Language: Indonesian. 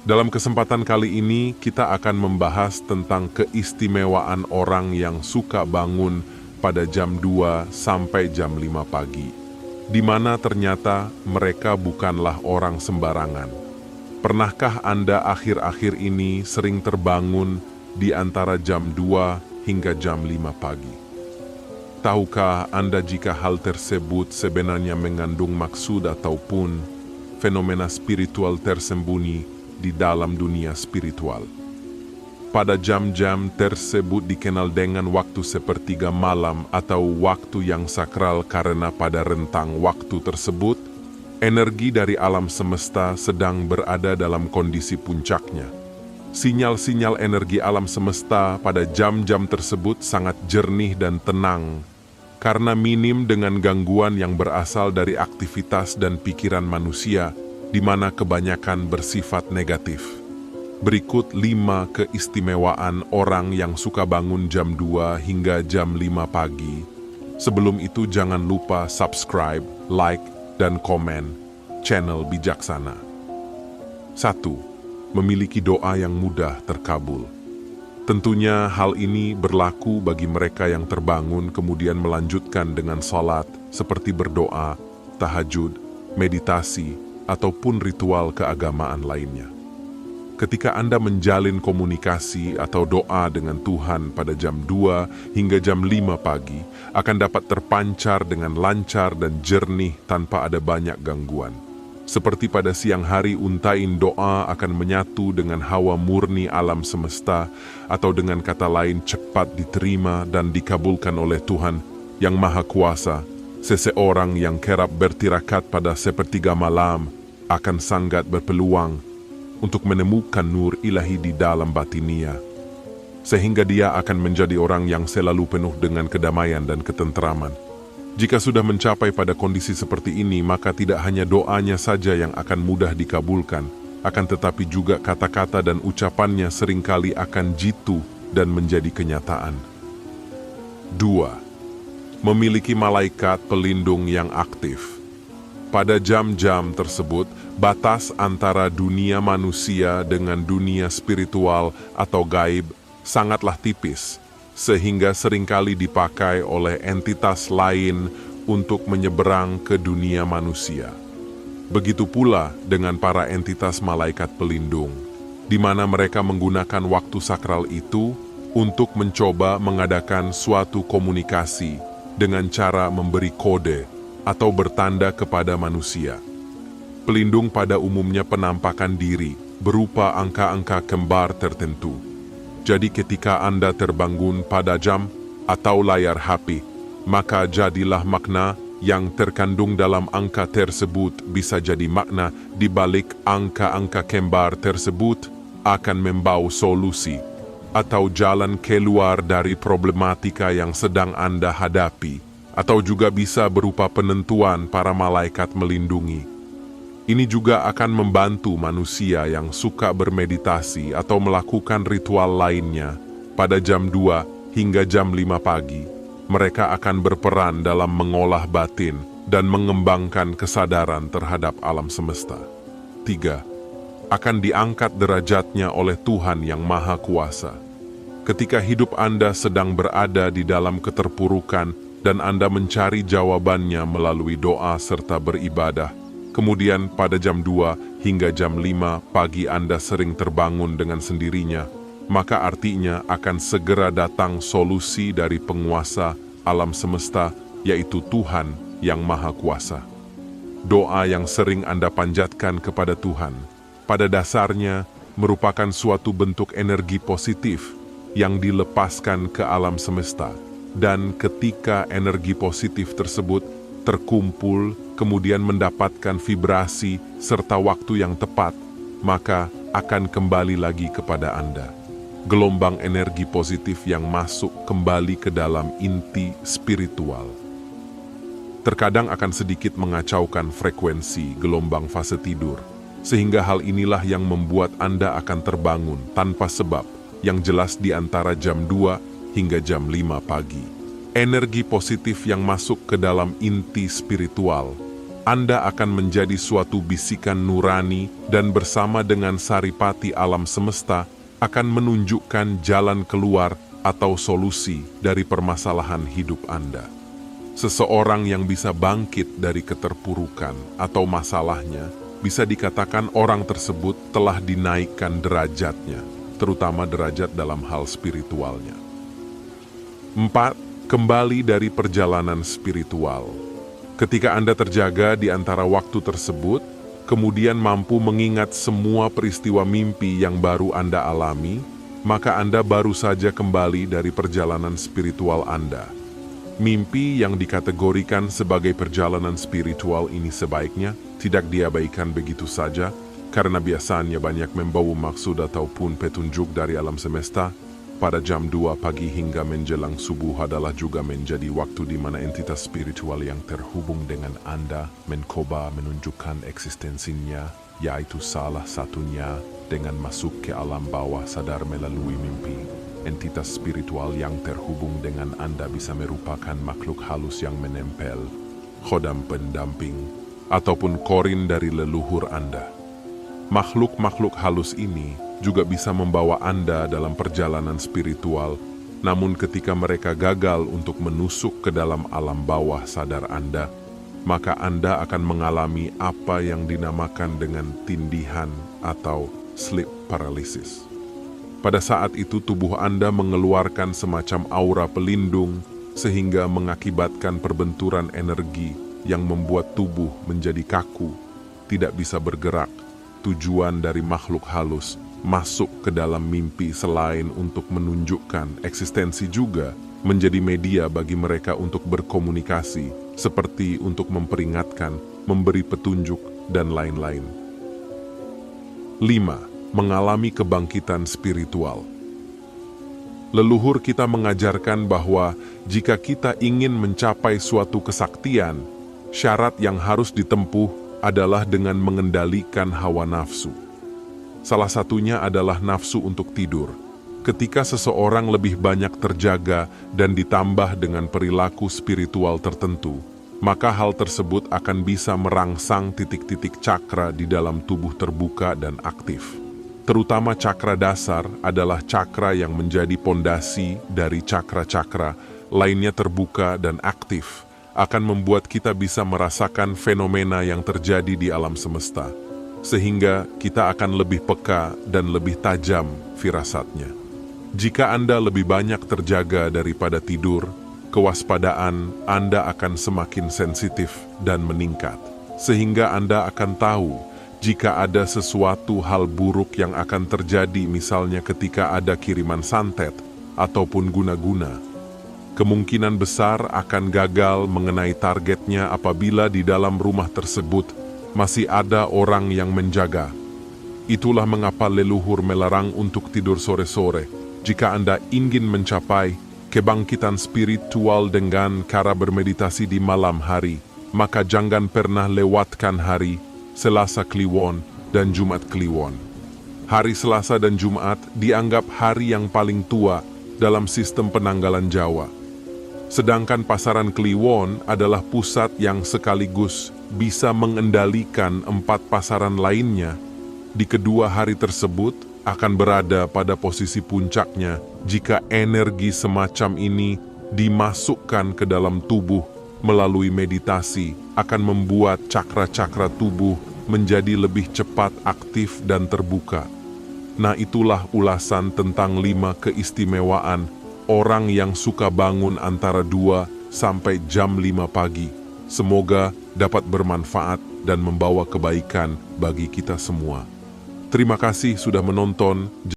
Dalam kesempatan kali ini, kita akan membahas tentang keistimewaan orang yang suka bangun pada jam 2 sampai jam 5 pagi, di mana ternyata mereka bukanlah orang sembarangan. Pernahkah Anda akhir-akhir ini sering terbangun di antara jam 2 hingga jam 5 pagi? Tahukah Anda jika hal tersebut sebenarnya mengandung maksud ataupun fenomena spiritual tersembunyi di dalam dunia spiritual? Pada jam-jam tersebut dikenal dengan waktu sepertiga malam atau waktu yang sakral karena pada rentang waktu tersebut, energi dari alam semesta sedang berada dalam kondisi puncaknya. Sinyal-sinyal energi alam semesta pada jam-jam tersebut sangat jernih dan tenang, karena minim dengan gangguan yang berasal dari aktivitas dan pikiran manusia, di mana kebanyakan bersifat negatif. Berikut 5 keistimewaan orang yang suka bangun jam 2 hingga jam 5 pagi. Sebelum itu jangan lupa subscribe, like, dan komen channel Bijaksana. 1. Memiliki doa yang mudah terkabul. Tentunya hal ini berlaku bagi mereka yang terbangun kemudian melanjutkan dengan salat seperti berdoa, tahajud, meditasi, ataupun ritual keagamaan lainnya. Ketika Anda menjalin komunikasi atau doa dengan Tuhan pada jam 2 hingga jam 5 pagi, akan dapat terpancar dengan lancar dan jernih tanpa ada banyak gangguan. Seperti pada siang hari, untain doa akan menyatu dengan hawa murni alam semesta, atau dengan kata lain cepat diterima dan dikabulkan oleh Tuhan yang Maha Kuasa. Seseorang yang kerap bertirakat pada sepertiga malam akan sangat berpeluang untuk menemukan nur ilahi di dalam batinia, sehingga dia akan menjadi orang yang selalu penuh dengan kedamaian dan ketenteraman. Jika sudah mencapai pada kondisi seperti ini, maka tidak hanya doanya saja yang akan mudah dikabulkan, akan tetapi juga kata-kata dan ucapannya seringkali akan jitu dan menjadi kenyataan. 2. Memiliki malaikat pelindung yang aktif. Pada jam-jam tersebut, batas antara dunia manusia dengan dunia spiritual atau gaib sangatlah tipis, sehingga seringkali dipakai oleh entitas lain untuk menyeberang ke dunia manusia. Begitu pula dengan para entitas malaikat pelindung, di mana mereka menggunakan waktu sakral itu untuk mencoba mengadakan suatu komunikasi dengan cara memberi kode atau bertanda kepada manusia. Pelindung pada umumnya penampakan diri berupa angka-angka kembar tertentu. Jadi ketika Anda terbangun pada jam atau layar HP, maka jadilah makna yang terkandung dalam angka tersebut bisa jadi makna di balik angka-angka kembar tersebut akan membawa solusi atau jalan keluar dari problematika yang sedang Anda hadapi, atau juga bisa berupa penentuan para malaikat melindungi. Ini juga akan membantu manusia yang suka bermeditasi atau melakukan ritual lainnya pada jam 2 hingga jam 5 pagi. Mereka akan berperan dalam mengolah batin dan mengembangkan kesadaran terhadap alam semesta. 3. Akan diangkat derajatnya oleh Tuhan yang Maha Kuasa. Ketika hidup Anda sedang berada di dalam keterpurukan dan Anda mencari jawabannya melalui doa serta beribadah, kemudian pada jam 2 hingga jam 5 pagi Anda sering terbangun dengan sendirinya, maka artinya akan segera datang solusi dari penguasa alam semesta, yaitu Tuhan yang Maha Kuasa. Doa yang sering Anda panjatkan kepada Tuhan, pada dasarnya merupakan suatu bentuk energi positif yang dilepaskan ke alam semesta. Dan ketika energi positif tersebut terkumpul, kemudian mendapatkan vibrasi serta waktu yang tepat, maka akan kembali lagi kepada Anda. Gelombang energi positif yang masuk kembali ke dalam inti spiritual. Terkadang akan sedikit mengacaukan frekuensi gelombang fase tidur, sehingga hal inilah yang membuat Anda akan terbangun tanpa sebab yang jelas di antara jam 2 hingga jam 5 pagi. Energi positif yang masuk ke dalam inti spiritual Anda akan menjadi suatu bisikan nurani dan bersama dengan saripati alam semesta akan menunjukkan jalan keluar atau solusi dari permasalahan hidup Anda. Seseorang yang bisa bangkit dari keterpurukan atau masalahnya, bisa dikatakan orang tersebut telah dinaikkan derajatnya, terutama derajat dalam hal spiritualnya. 4. Kembali dari perjalanan spiritual. Ketika Anda terjaga di antara waktu tersebut, kemudian mampu mengingat semua peristiwa mimpi yang baru Anda alami, maka Anda baru saja kembali dari perjalanan spiritual Anda. Mimpi yang dikategorikan sebagai perjalanan spiritual ini sebaiknya tidak diabaikan begitu saja, karena biasanya banyak membawa maksud ataupun petunjuk dari alam semesta. Pada jam 2 pagi hingga menjelang subuh adalah juga menjadi waktu di mana entitas spiritual yang terhubung dengan Anda mencoba menunjukkan eksistensinya, yaitu salah satunya dengan masuk ke alam bawah sadar melalui mimpi. Entitas spiritual yang terhubung dengan Anda bisa merupakan makhluk halus yang menempel, khodam pendamping, ataupun korin dari leluhur Anda. Makhluk-makhluk halus ini juga bisa membawa Anda dalam perjalanan spiritual, namun ketika mereka gagal untuk menusuk ke dalam alam bawah sadar Anda, maka Anda akan mengalami apa yang dinamakan dengan tindihan atau sleep paralysis. Pada saat itu tubuh Anda mengeluarkan semacam aura pelindung sehingga mengakibatkan perbenturan energi yang membuat tubuh menjadi kaku, tidak bisa bergerak. Tujuan dari makhluk halus masuk ke dalam mimpi selain untuk menunjukkan eksistensi juga menjadi media bagi mereka untuk berkomunikasi, seperti untuk memperingatkan, memberi petunjuk, dan lain-lain. 5. Mengalami kebangkitan spiritual. Leluhur kita mengajarkan bahwa jika kita ingin mencapai suatu kesaktian, syarat yang harus ditempuh adalah dengan mengendalikan hawa nafsu. Salah satunya adalah nafsu untuk tidur. Ketika seseorang lebih banyak terjaga dan ditambah dengan perilaku spiritual tertentu, maka hal tersebut akan bisa merangsang titik-titik cakra di dalam tubuh terbuka dan aktif. Terutama cakra dasar adalah cakra yang menjadi pondasi dari cakra-cakra lainnya terbuka dan aktif, akan membuat kita bisa merasakan fenomena yang terjadi di alam semesta, sehingga kita akan lebih peka dan lebih tajam firasatnya. Jika Anda lebih banyak terjaga daripada tidur, kewaspadaan Anda akan semakin sensitif dan meningkat, sehingga Anda akan tahu jika ada sesuatu hal buruk yang akan terjadi, misalnya ketika ada kiriman santet ataupun guna-guna. Kemungkinan besar akan gagal mengenai targetnya apabila di dalam rumah tersebut masih ada orang yang menjaga. Itulah mengapa leluhur melarang untuk tidur sore-sore. Jika Anda ingin mencapai kebangkitan spiritual dengan cara bermeditasi di malam hari, maka jangan pernah lewatkan hari Selasa Kliwon dan Jumat Kliwon. Hari Selasa dan Jumat dianggap hari yang paling tua dalam sistem penanggalan Jawa. Sedangkan pasaran Kliwon adalah pusat yang sekaligus bisa mengendalikan 4 pasaran lainnya. Di kedua hari tersebut akan berada pada posisi puncaknya jika energi semacam ini dimasukkan ke dalam tubuh melalui meditasi, akan membuat cakra-cakra tubuh menjadi lebih cepat aktif dan terbuka. Nah, itulah ulasan tentang 5 keistimewaan orang yang suka bangun antara 2 sampai jam 5 pagi. Semoga dapat bermanfaat dan membawa kebaikan bagi kita semua. Terima kasih sudah menonton.